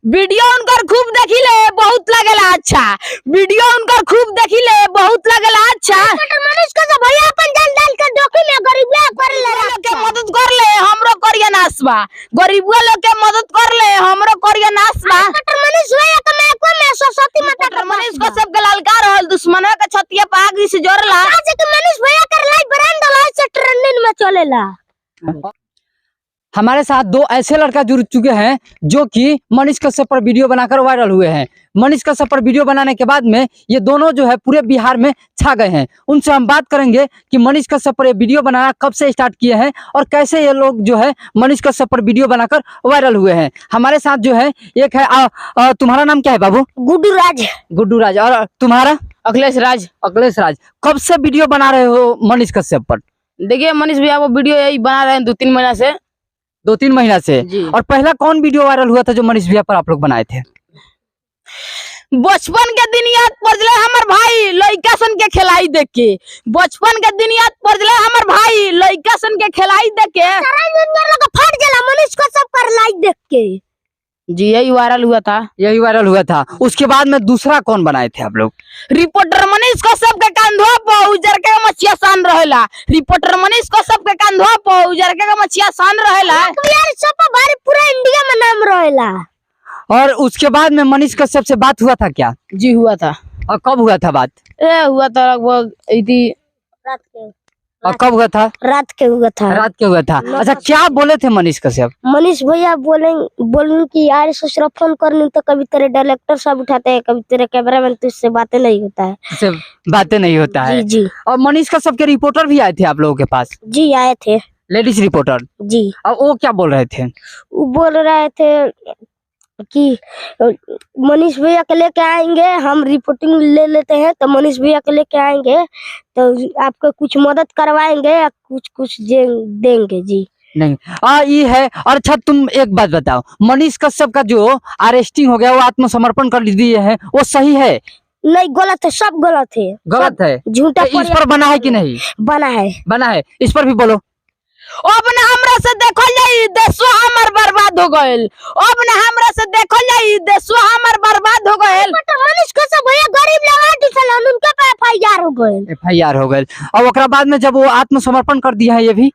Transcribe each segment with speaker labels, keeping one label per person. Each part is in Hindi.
Speaker 1: वीडियो उनकर खूब देखिले बहुत लगेला अच्छा। वीडियो उनकर खूब देखिले बहुत लगेला अच्छा।
Speaker 2: मनीष को तो भैया अपन जान डाल के डोकी में गरीबा कर ले
Speaker 1: के मदद कर ले हमरो करिया नासबा। गरीबवा लोग के मदद कर ले हमरो करिया नासबा।
Speaker 2: मनीष भैया के मैं को में सरस्वती माता के
Speaker 1: मनीष को सब के ललकार रहल दुश्मनवा के छतिया पागी से जोरला।
Speaker 2: आज के मनीष भैया कर लाई ब्रांड वाला से ट्रेंडिंग में चलेला।
Speaker 3: हमारे साथ दो ऐसे लड़का जुड़ चुके हैं जो कि मनीष कश्यप पर वीडियो बनाकर वायरल हुए हैं। मनीष कश्यप पर वीडियो बनाने के बाद में ये दोनों जो है पूरे बिहार में छा गए हैं। उनसे हम बात करेंगे कि मनीष कश्यप पर ये वीडियो बनाना कब से स्टार्ट किए हैं और कैसे ये लोग जो है मनीष कश्यप पर वीडियो बनाकर वायरल हुए हैं। हमारे साथ जो है एक है तुम्हारा नाम क्या है बाबू?
Speaker 2: गुड्डू राज।
Speaker 3: गुड्डू राज। और तुम्हारा?
Speaker 1: अखिलेश राज।
Speaker 3: अखिलेश राज। कब से वीडियो बना रहे हो मनीष कश्यप पर?
Speaker 1: देखिए मनीष भैया वो वीडियो यही बना रहे हैं 2-3 महीना से।
Speaker 3: 2-3 महीना से। और पहला कौन वीडियो वायरल हुआ था जो मनीष भैया पर आप लोग बनाए थे?
Speaker 1: बचपन के दिन याद पड़ले हमर भाई लइका सन के खिलाई देख के। बचपन के दिन याद पड़ले हमर भाई लइका सन के खिलाई देख के।
Speaker 2: फट गेला मनीष कश्यप पर लाइक देख के।
Speaker 1: जी यही वायरल हुआ था।
Speaker 3: यही वायरल हुआ था। उसके बाद में दूसरा कौन बनाए थे आप लोग?
Speaker 1: रिपोर्टर मनीष कश्यप के कंधवा पर उजर के मछिया सान रहेला। रिपोर्टर मनीष कश्यप के कंधवा पर उजर के मछिया सान रहेला।
Speaker 2: यार सब भारी पूरा इंडिया में नाम रहेला।
Speaker 3: और उसके बाद में मनीष कश्यप से बात हुआ था क्या?
Speaker 1: जी हुआ था।
Speaker 3: और कब हुआ था बात?
Speaker 1: हुआ था लगभग
Speaker 2: रात के।
Speaker 3: और कब हुआ था?
Speaker 2: रात के हुआ था।
Speaker 3: रात के हुआ था। अच्छा क्या बोले थे मनीष कश्यप?
Speaker 2: मनीष भैया बोलें कि यार ससुरा फोन करनी तो कभी तेरे डायरेक्टर साहब उठाते हैं, कभी तेरे कैमरामैन, तो इससे बातें नहीं होता है।
Speaker 3: इससे बातें नहीं होता है।
Speaker 2: जी जी।
Speaker 3: और मनीष कश्यप के रिपोर्टर भी आए थे आप लोगों के पास?
Speaker 2: जी आए थे।
Speaker 3: Ladies reporter.
Speaker 2: जी।
Speaker 3: और वो क्या बोल रहे थे?
Speaker 2: वो बोल रहे थे कि मनीष भैया के लेके आएंगे, हम रिपोर्टिंग ले लेते हैं तो मनीष भैया के लेके आएंगे तो आपको कुछ मदद करवाएंगे या कुछ देंगे। जी
Speaker 3: नहीं ये है। और अच्छा तुम एक बात बताओ, मनीष कश्यप का जो अरेस्टिंग हो गया, वो आत्मसमर्पण कर दिए हैं, वो सही है?
Speaker 2: नहीं गलत है, सब गलत है।
Speaker 3: गलत है।
Speaker 2: झूठा।
Speaker 3: इस पर बना है कि नहीं?
Speaker 2: बना है।
Speaker 3: बना है। इस पर भी बोलो।
Speaker 1: अब ना हमरा से देखो जाई देशवा हमर बर्बाद हो गइल। अब ना हमरा से देखो जाई देशवा हमर बर्बाद हो गइल।
Speaker 2: मनीष कश्यप भैया गरीब लगा दिखलन, उनके पे एफआईआर हो गइल।
Speaker 3: एफआईआर हो गइल। और ओकरा बाद में जब वो आत्मसमर्पण कर दिया है, ये भी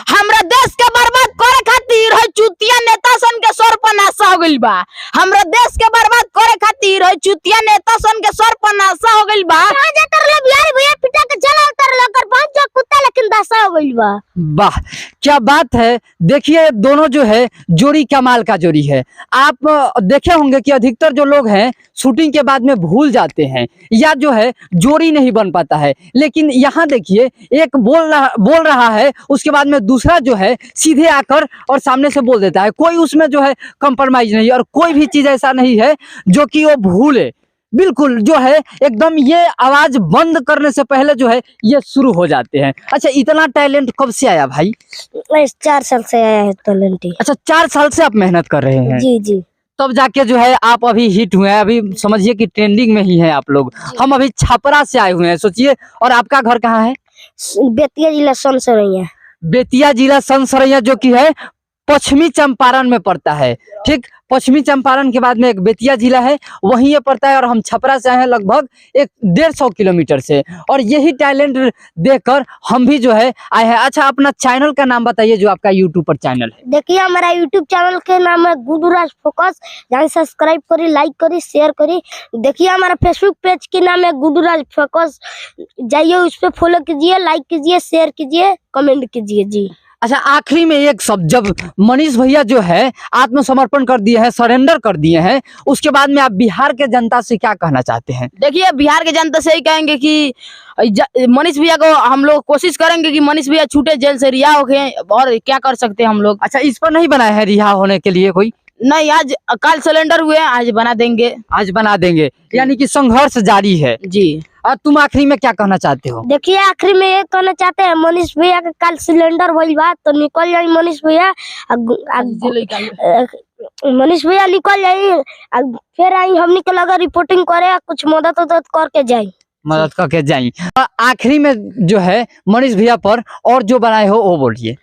Speaker 1: हमरा देश के बर्बाद करे खातिर है चुतिया नेता सन के सर पर नासा हो गइल बा। हमरा देश के बर्बाद करे खातिर है चुतिया नेता सन के सर पर नासा हो गइल बा।
Speaker 2: कहां जाकर ले बिहार भैया पिटा के चला उतर लेकर पहुंच जा कुत्ता, लेकिन दशा हो गइल बा।
Speaker 3: वाह क्या बात है। देखिए दोनों जो है जोड़ी कमाल का जोड़ी है। आप देखे होंगे कि अधिकतर जो लोग हैं शूटिंग के बाद में भूल जाते हैं या जो है जोड़ी नहीं बन पाता है, लेकिन यहाँ देखिए एक बोल रहा है, उसके बाद में दूसरा जो है सीधे आकर और सामने से बोल देता है। कोई उसमें जो है कंप्रोमाइज नहीं, और कोई भी चीज ऐसा नहीं है जो कि वो भूले। बिल्कुल जो है एकदम ये आवाज बंद करने से पहले जो है ये शुरू हो जाते हैं। अच्छा इतना टैलेंट कब से आया भाई?
Speaker 2: 4 साल से आया है टैलेंट।
Speaker 3: अच्छा 4 साल से आप मेहनत कर रहे हैं?
Speaker 2: जी जी।
Speaker 3: तब जाके जो है आप अभी हिट हुए हैं। अभी समझिए कि ट्रेंडिंग में ही हैं आप लोग। हम अभी छपरा से आए हुए हैं, सोचिए। और आपका घर कहाँ है?
Speaker 2: बेतिया जिला सनसरैया।
Speaker 3: बेतिया जिला सनसरैया, जो कि है पश्चिमी चंपारण में पड़ता है। ठीक, पश्चिमी चंपारण के बाद में एक बेतिया जिला है, वहीं ये पड़ता है। और हम छपरा से आए हैं लगभग 150 किलोमीटर से, और यही टैलेंट देखकर हम भी जो है आए हैं। अच्छा अपना चैनल का नाम बताइए, जो आपका यूट्यूब पर चैनल है।
Speaker 2: देखिए हमारा यूट्यूब चैनल के नाम है गुड्डू राज फोकस। जाए सब्सक्राइब करी, लाइक करी, शेयर करी। देखिए हमारा फेसबुक पेज के नाम है गुड्डू राज फोकस, जाइए उस पर फॉलो कीजिए, लाइक कीजिए, शेयर कीजिए, कमेंट कीजिए। जी
Speaker 3: अच्छा आखिरी में एक शब्द, जब मनीष भैया जो है आत्मसमर्पण कर दिए हैं, सरेंडर कर दिए हैं, उसके बाद में आप बिहार के जनता से क्या कहना चाहते हैं?
Speaker 1: देखिए बिहार के जनता से ही कहेंगे कि मनीष भैया को हम लोग कोशिश करेंगे कि मनीष भैया छूटे, जेल से रिहा हो गए, और क्या कर सकते हैं हम लोग।
Speaker 3: अच्छा इस पर नहीं बनाया है रिहा होने के लिए कोई?
Speaker 1: नहीं, आज कल सिलेंडर हुए, आज बना देंगे।
Speaker 3: आज बना देंगे, यानी कि संघर्ष जारी है।
Speaker 1: जी।
Speaker 3: और तुम आखिरी में क्या कहना चाहते हो?
Speaker 2: देखिए आखिरी में ये कहना चाहते हैं, मनीष भैया के कल सिलेंडर भइल बा तो निकल जाई मनीष भैया। मनीष भैया निकल जाई, फिर आई हमनी के लगा रिपोर्टिंग करे, कुछ मदद करके जाई।
Speaker 3: मदद करके जाई। आखिरी में जो है मनीष भैया पर और जो बनाए हो वो बोलिए।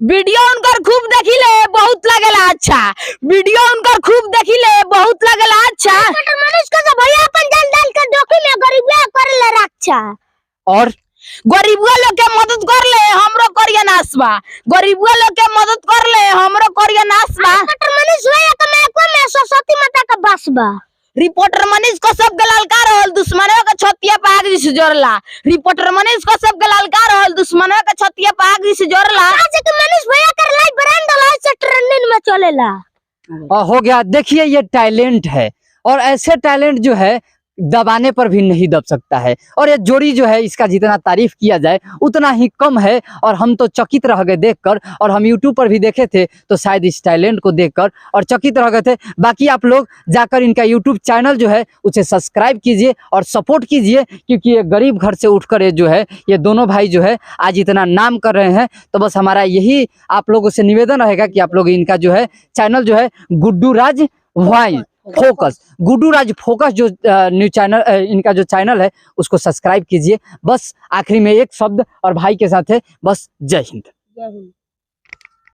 Speaker 1: वीडियो उनकर खूब देखिले, बहुत लगेला अच्छा। वीडियो उनकर खूब देखिले, बहुत लगेला अच्छा।
Speaker 2: मनीष का भैया अपन डाल डाल कर डोकी में गरीबिया कर ले रक्षा।
Speaker 3: और
Speaker 1: गरीबुआ लोग के मदद कर ले, हमरो करिया नासबा। गरीबुआ लोग के मदद कर ले, हमरो करिया नासबा।
Speaker 2: मनीष भैया का में सरस्वती माता का बसबा।
Speaker 1: रिपोर्टर मनीष को सब गलालका रहल, दुश्मनों के छतिया पे आग जैसे जोरला। रिपोर्टर मनीष को सब गलालका रहल, दुश्मनों के छतिया पे आग जैसे जोरला।
Speaker 2: आज के मनीष भैया कर लाइव ब्रांड वाला से ट्रेंडिंग में चलेला।
Speaker 3: हो गया। देखिए ये टैलेंट है और ऐसे टैलेंट जो है दबाने पर भी नहीं दब सकता है। और ये जोड़ी जो है इसका जितना तारीफ किया जाए उतना ही कम है। और हम तो चकित रह गए देखकर, और हम यूट्यूब पर भी देखे थे तो शायद इस टैलेंट को देखकर और चकित रह गए थे। बाकी आप लोग जाकर इनका यूट्यूब चैनल जो है उसे सब्सक्राइब कीजिए और सपोर्ट कीजिए, क्योंकि ये गरीब घर से उठकर ये जो है ये दोनों भाई जो है आज इतना नाम कर रहे हैं। तो बस हमारा यही आप लोगों से निवेदन रहेगा कि आप लोग इनका जो है चैनल जो है गुड्डू राज वाई फोकस, गुड्डू राज फोकस जो न्यू चैनल इनका जो चैनल है उसको सब्सक्राइब कीजिए। बस आखिरी में एक शब्द और भाई के साथ है, बस जय हिंद।